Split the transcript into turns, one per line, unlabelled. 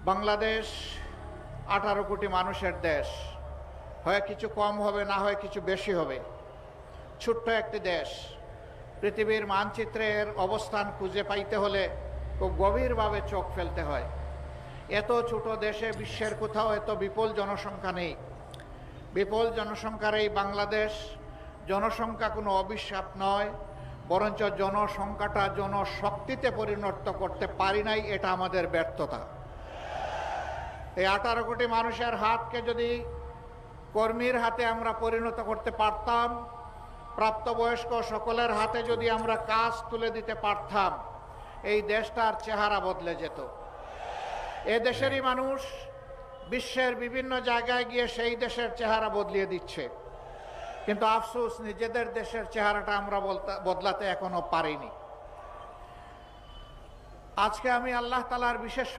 বাংলাদেশ 18 কোটি মানুষের দেশ। হয় কিছু কম হবে, না হয় কিছু বেশি হবে। ছোট্ট একটি দেশ। পৃথিবীর মানচিত্রের অবস্থান খুঁজে পাইতে হলে খুব গভীরভাবে চোখ ফেলতে হয়। এত ছোট দেশে বিশ্বের কোথাও এত বিপুল জনসংখ্যা নেই। বিপুল জনসংখ্যার এই বাংলাদেশ, জনসংখ্যা কোনো অভিশাপ নয়, বরঞ্চ জনসংখ্যাটা জনশক্তিতে পরিণত করতে পারি নাই, এটা আমাদের ব্যর্থতা। এই 18 কোটি মানুষের হাতকে যদি কর্মীর হাতে আমরা পরিণত করতে পারতাম, প্রাপ্তবয়স্ক সকলের হাতে যদি আমরা কাজ তুলে দিতে পারতাম, এই দেশটার চেহারা বদলে যেত। এ দেশেরই মানুষ বিশ্বের বিভিন্ন জায়গায় গিয়ে সেই দেশের চেহারা বদলিয়ে দিচ্ছে, কিন্তু আফসোস নিজেদের দেশের চেহারাটা আমরা বদলাতে এখনো পারিনি। আজকে আমি আল্লাহ তাআলার বিশেষ